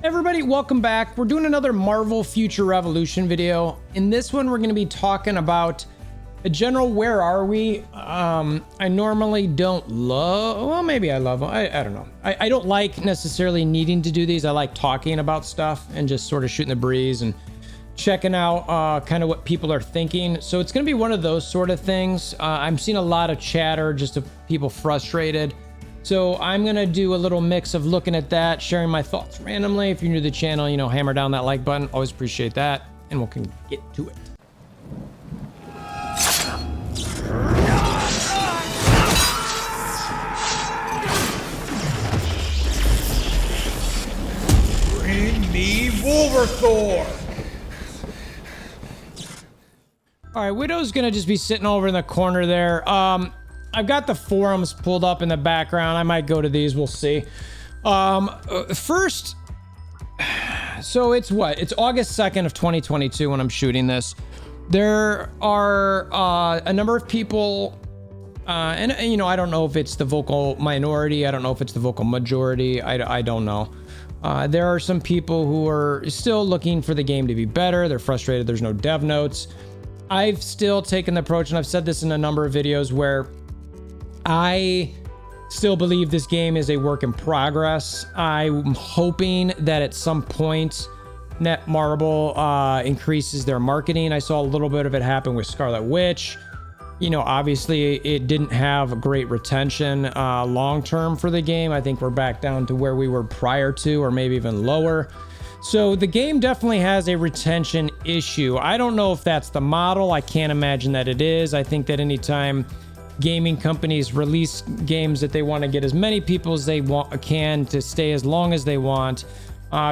Everybody, welcome back. We're doing another Marvel Future Revolution video. In this one, we're going to be talking about a general where are we. I normally don't love, well, maybe I love, I don't know. I don't like necessarily needing to do these. I like talking about stuff and just sort of shooting the breeze and checking out kind of what people are thinking. So it's going to be one of those sort of things. I'm seeing a lot of chatter, just of people frustrated. So I'm going to do a little mix of looking at that, sharing my thoughts randomly. If you're new to the channel, you know, hammer down that like button. Always appreciate that. And we can get to it. Bring me WolverThor! All right, Widow's going to just be sitting over in the corner there. I've got the forums pulled up in the background. I might go to these. We'll see. First, so it's what? It's August 2nd of 2022 when I'm shooting this. There are a number of people, and you know, I don't know if it's the vocal minority. I don't know if it's the vocal majority. I don't know. There are some people who are still looking for the game to be better. They're frustrated. There's no dev notes. I've still taken the approach, and I've said this in a number of videos, where I still believe this game is a work in progress. I'm hoping that at some point Netmarble increases their marketing. I saw a little bit of it happen with Scarlet Witch. You know, obviously it didn't have great retention long term for the game. I think we're back down to where we were prior to, or maybe even lower. So the game definitely has a retention issue. I don't know if that's the model. I can't imagine that it is. I think that anytime gaming companies release games, that they want to get as many people as they can to stay as long as they want,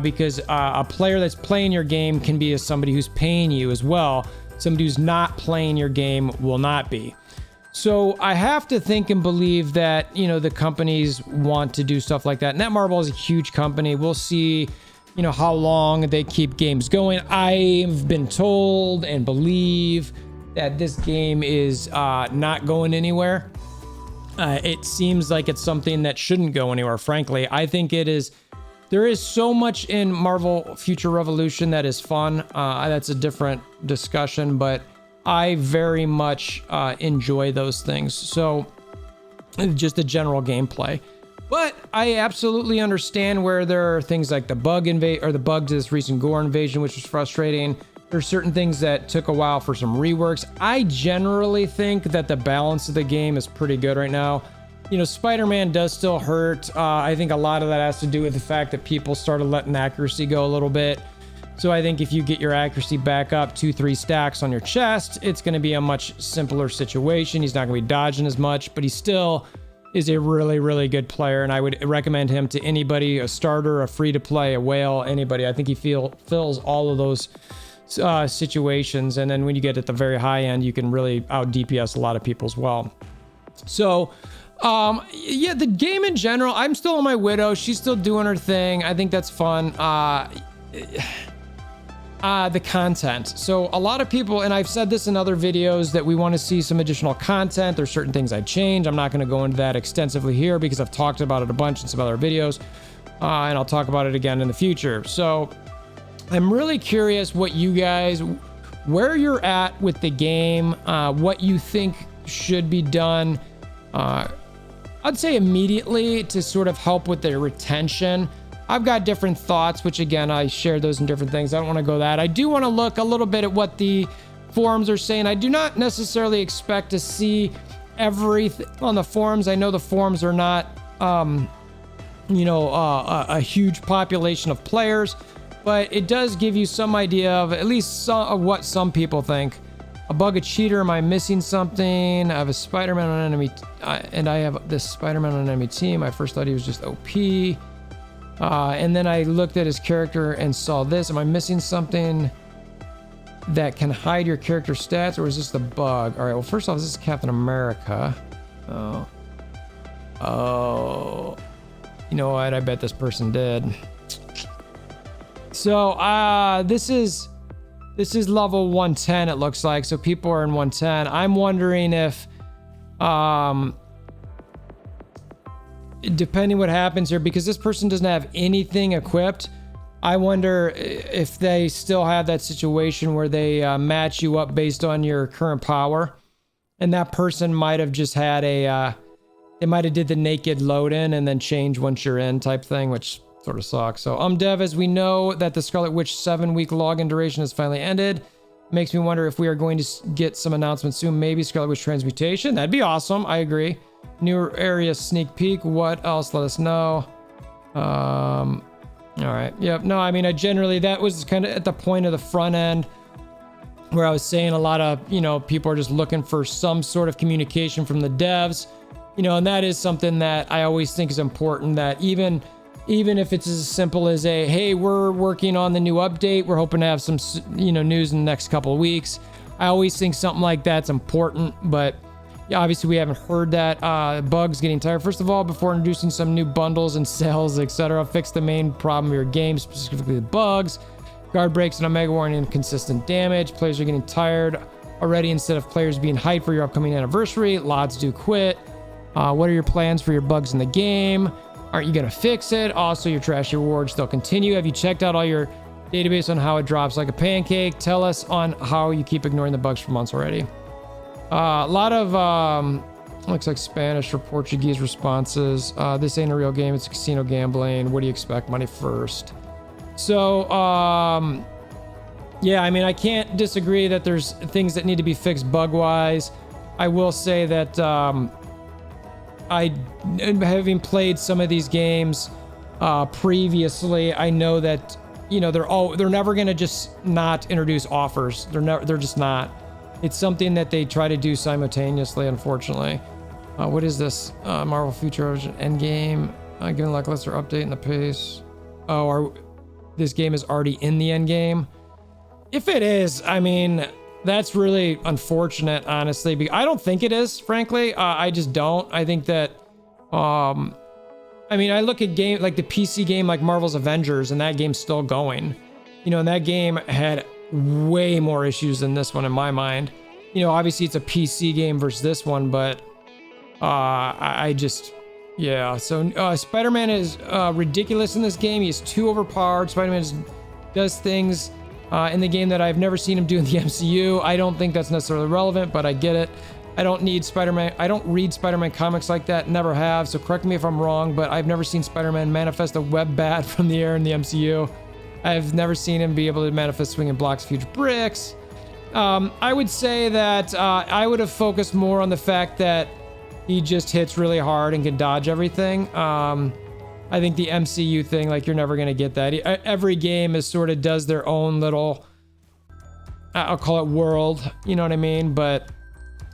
because a player that's playing your game can be somebody who's paying you as well. Somebody who's not playing your game will not be. So I have to think and believe that, you know, the companies want to do stuff like that. Netmarble is a huge company. We'll see, you know, how long they keep games going. I've been told and believe that this game is not going anywhere. It seems like it's something that shouldn't go anywhere, frankly. I think it is. There is so much in Marvel Future Revolution that is fun. That's a different discussion, but I very much enjoy those things. So just the general gameplay. But I absolutely understand where there are things like the bug invade, or the bug to this recent gore invasion, which was frustrating. There's certain things that took a while for some reworks. I generally think that the balance of the game is pretty good right now. You know, Spider-Man does still hurt. I think a lot of that has to do with the fact that people started letting accuracy go a little bit. So I think if you get your accuracy back up 2-3 stacks on your chest, it's going to be a much simpler situation. He's not going to be dodging as much, but he still is a really, really good player. And I would recommend him to anybody, a starter, a free-to-play, a whale, anybody. I think he fills all of those situations. And then when you get at the very high end, you can really out DPS a lot of people as well. So yeah, the game in general, I'm still on my Widow. She's still doing her thing. I think that's fun. The content. So a lot of people, and I've said this in other videos, that we want to see some additional content. There's certain things I'd change. I'm not going to go into that extensively here because I've talked about it a bunch in some other videos, and I'll talk about it again in the future. So I'm really curious what you guys, where you're at with the game, what you think should be done. I'd say immediately to sort of help with the retention. I've got different thoughts, which again, I share those in different things. I don't want to go that. I do want to look a little bit at what the forums are saying. I do not necessarily expect to see everything on the forums. I know the forums are not, you know, a huge population of players, but it does give you some idea of at least some of what some people think. A bug, a cheater, am I missing something? I have a Spider-Man on enemy, and I have this Spider-Man on enemy team. I first thought he was just OP. And then I looked at his character and saw this. Am I missing something that can hide your character stats, or is this the bug? All right, well, first off, this is Captain America. Oh, you know what? I bet this person did. So, this is level 110, it looks like. So people are in 110. I'm wondering if, depending what happens here, because this person doesn't have anything equipped, I wonder if they still have that situation where they match you up based on your current power. And that person might have just had they might have did the naked load in and then change once you're in type thing, which sort of sucks. So Dev, as we know that the Scarlet Witch 7-week login duration has finally ended, makes me wonder if we are going to get some announcements soon. Maybe Scarlet Witch transmutation. That'd be awesome. I agree. Newer area sneak peek. What else? Let us know. All right. Yep. No, I mean, that was kind of at the point of the front end where I was saying a lot of, people are just looking for some sort of communication from the devs, and that is something that I always think is important, that even if it's as simple as hey, we're working on the new update, we're hoping to have some, news in the next couple of weeks. I always think something like that's important, but yeah, obviously we haven't heard that. Bugs getting tired. First of all, before introducing some new bundles and sales, etc., fix the main problem of your game, specifically the bugs. Guard breaks and Omega War and inconsistent damage. Players are getting tired already instead of players being hyped for your upcoming anniversary. Lots do quit. What are your plans for your bugs in the game? Aren't you going to fix it? Also, your trashy rewards still continue. Have you checked out all your database on how it drops like a pancake? Tell us on how you keep ignoring the bugs for months already. A lot of, looks like Spanish or Portuguese responses. This ain't a real game. It's casino gambling. What do you expect? Money first. So, yeah, I mean, I can't disagree that there's things that need to be fixed bug-wise. I will say that, having played some of these games previously, I know that they're never gonna just not introduce offers. They're just not. It's something that they try to do simultaneously, unfortunately. What is this? Marvel Future Origin Endgame. Given lackluster update in the pace. This game is already in the endgame. If it is, I mean, that's really unfortunate, honestly. I don't think it is, frankly. I just don't. I think that, I mean, I look at game like the PC game like Marvel's Avengers, and that game's still going. And that game had way more issues than this one in my mind. Obviously it's a PC game versus this one, but I just, yeah. So Spider-Man is ridiculous in this game. He's too overpowered. Spider-Man does things in the game that I've never seen him do in the MCU. I don't think that's necessarily relevant, but I get it. I don't need Spider-Man. I don't read Spider-Man comics like that. Never have. So correct me if I'm wrong, but I've never seen Spider-Man manifest a web bat from the air in the MCU. I've never seen him be able to manifest swinging blocks, huge bricks. I would say that I would have focused more on the fact that he just hits really hard and can dodge everything. I think the MCU thing, like, you're never going to get that. Every game is sort of does their own little, I'll call it world, you know what I mean? But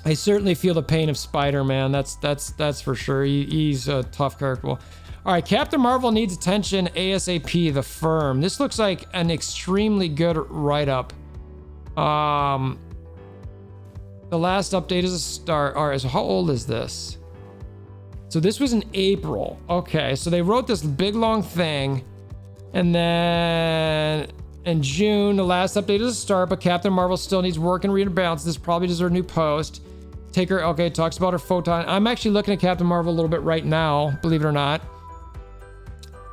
I certainly feel the pain of Spider-Man. That's for sure. He's a tough character. All right, Captain Marvel needs attention ASAP, the firm. This looks like an extremely good write-up. The last update is a start. All right, so how old is this? So this was in April. Okay, so they wrote this big long thing, and then in June, the last update is a start, but Captain Marvel still needs work and rebalance. This probably deserves a new post. Take her, okay, talks about her photon. I'm actually looking at Captain Marvel a little bit right now, believe it or not.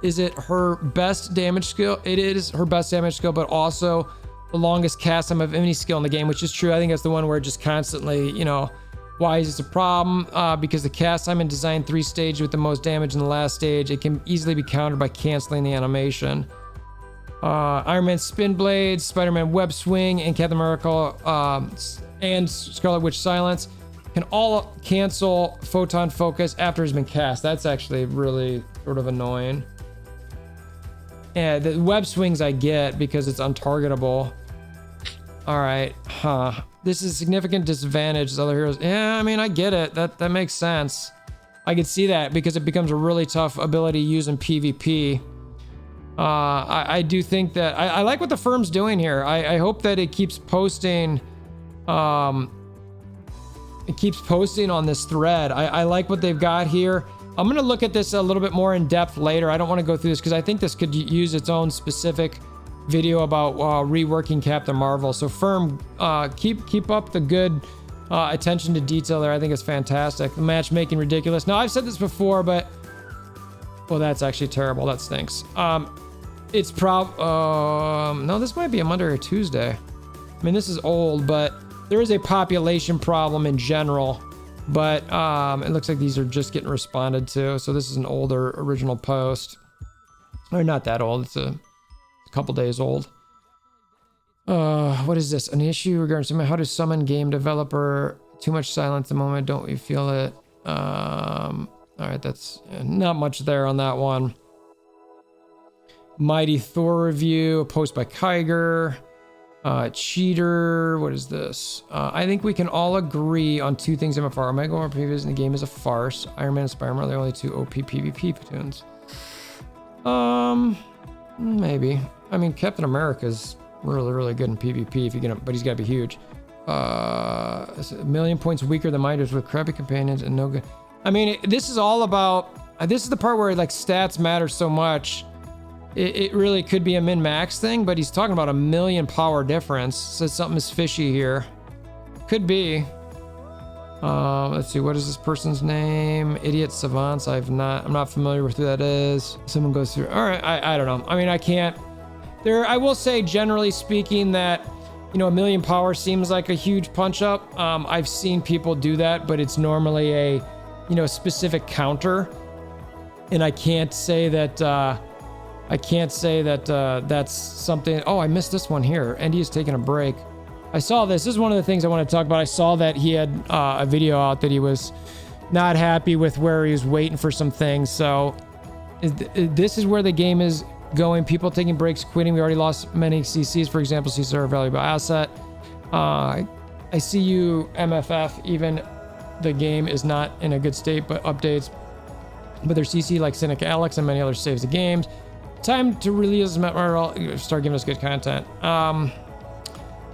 Is it her best damage skill? It is her best damage skill, but also the longest cast time of any skill in the game, which is true. I think that's the one where it just constantly, why is this a problem? Because the cast time in design 3 stage with the most damage in the last stage, it can easily be countered by canceling the animation. Iron Man spin blades, Spider-Man web swing, and Captain America and Scarlet Witch silence can all cancel photon focus after it's been cast. That's actually really sort of annoying. Yeah, the web swings I get because it's untargetable. All right, This is a significant disadvantage as other heroes. Yeah, I mean, I get it. That makes sense. I could see that because it becomes a really tough ability to use in PvP. I do think that I like what the firm's doing here. I hope that it keeps posting. It keeps posting on this thread. I like what they've got here. I'm gonna look at this a little bit more in depth later. I don't want to go through this because I think this could use its own specific video about reworking Captain Marvel. So firm, keep up the good attention to detail there. I think it's fantastic. The matchmaking ridiculous. Now I've said this before, but well, that's actually terrible. That stinks. it's no, this might be a Monday or a Tuesday. I mean, this is old, but there is a population problem in general. But it looks like these are just getting responded to. So this is an older original post. Or not that old. It's a couple days old. What is this? An issue regarding how to summon game developer. Too much silence at the moment. Don't we feel it? All right, that's not much there on that one. Mighty Thor review, a post by Kiger. Cheater, what is this? I think we can all agree on two things MFR. Omega or previous in the game is a farce. Iron Man and Spider-Man are the only two OP PvP platoons. Maybe. I mean, Captain America's really, really good in PvP if you get him, but he's got to be huge. A million points weaker than Midas with crappy companions and no good. I mean, this is all about. This is the part where like stats matter so much. It really could be a min-max thing, but he's talking about a million power difference. So something is fishy here. Could be. Let's see, what is this person's name? Idiot Savants. I'm not familiar with who that is. Someone goes through. All right, I don't know. I mean, I can't. I will say, generally speaking, that a million power seems like a huge punch up. I've seen people do that, but it's normally a specific counter, and I can't say that. That's something. Oh, I missed this one here. Andy is taking a break. I saw this. This is one of the things I want to talk about. I saw that he had a video out that he was not happy with where he was waiting for some things. So this is where the game is going. People taking breaks, quitting. We already lost many CCs. For example, CCs are a valuable asset. I see you, MFF. Even the game is not in a good state, but updates. But their CC, like Cynic Alex and many others, saves the games. Time to release start giving us good content.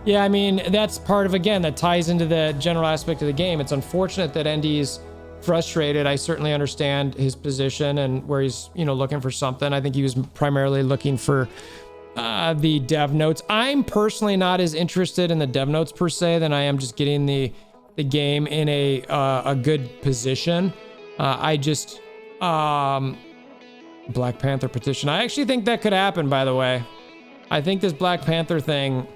Yeah, I mean, that's part of, again, that ties into the general aspect of the game. It's unfortunate that Endy's frustrated. I certainly understand his position and where he's, looking for something. I think he was primarily looking for the dev notes. I'm personally not as interested in the dev notes per se than I am just getting the game in a good position. Black Panther petition. I actually think that could happen, by the way. I think this Black Panther thing,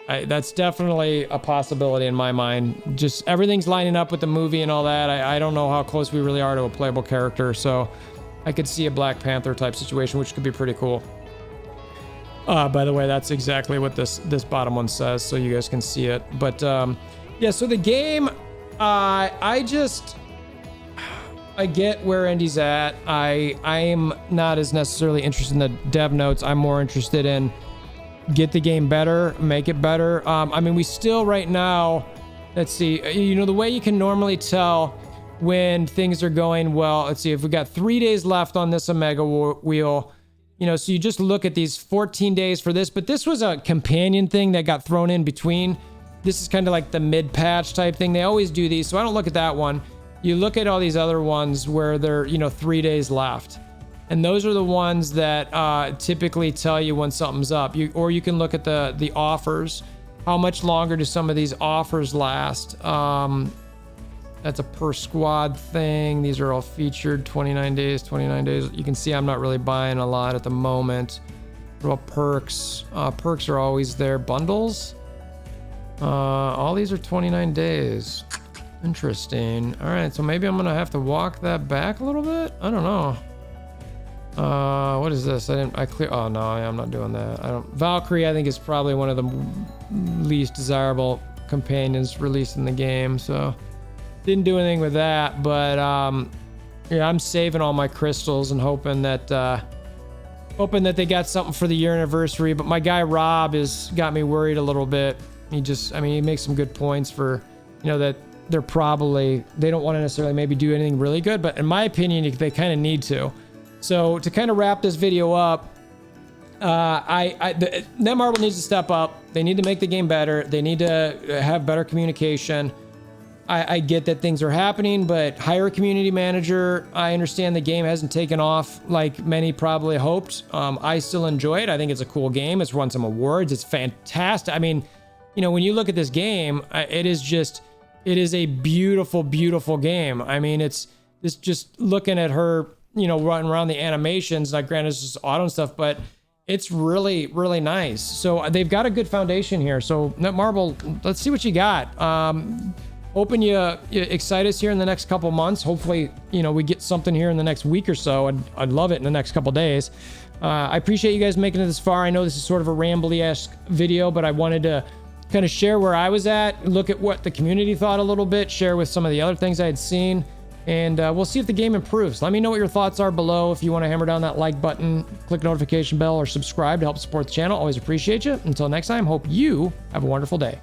that's definitely a possibility in my mind. Just everything's lining up with the movie and all that. I don't know how close we really are to a playable character, so I could see a Black Panther type situation, which could be pretty cool. By the way, that's exactly what this bottom one says, so you guys can see it. But yeah, so the game, I get where Endy's at. I am not as necessarily interested in the dev notes. I'm more interested in get the game better, make it better. I mean, we still right now, let's see, the way you can normally tell when things are going well. Let's see, if we got 3 days left on this Omega wheel, so you just look at these 14 days for this, but this was a companion thing that got thrown in between. This is kind of like the mid-patch type thing. They always do these, so I don't look at that one. You look at all these other ones where they're, 3 days left. And those are the ones that typically tell you when something's up. Or you can look at the offers. How much longer do some of these offers last? That's a per squad thing. These are all featured, 29 days. You can see I'm not really buying a lot at the moment. What about perks? Perks are always there. Bundles? All these are 29 days. Interesting. All right, so maybe I'm gonna have to walk that back a little bit. I don't know. What is this? Oh no, I'm not doing that. Valkyrie, I think, is probably one of the least desirable companions released in the game, so didn't do anything with that. But yeah, I'm saving all my crystals and hoping that they got something for the year anniversary. But my guy Rob has got me worried a little bit. He makes some good points for that. They don't want to necessarily maybe do anything really good, but in my opinion, they kind of need to. So to kind of wrap this video up, Netmarble needs to step up. They need to make the game better. They need to have better communication. I get that things are happening, but hire a community manager. I understand the game hasn't taken off like many probably hoped. I still enjoy it. I think it's a cool game. It's won some awards. It's fantastic. I mean, when you look at this game, it is a beautiful, beautiful game. I mean, it's just looking at her, running around the animations. Like, granted, it's just auto and stuff, but It's really, really nice. So they've got a good foundation here. So Netmarble, let's see what you got. Hoping you excite us here in the next couple months. Hopefully, you know, we get something here in the next week or so. I'd love it in the next couple days. I appreciate you guys making it this far. I know this is sort of a rambly-esque video, but I wanted to kind of share where I was at, look at what the community thought a little bit, share with some of the other things I had seen, and we'll see if the game improves. Let me know what your thoughts are below. If you want to hammer down that like button, click notification bell, or subscribe to help support the channel. Always appreciate you. Until next time, hope you have a wonderful day.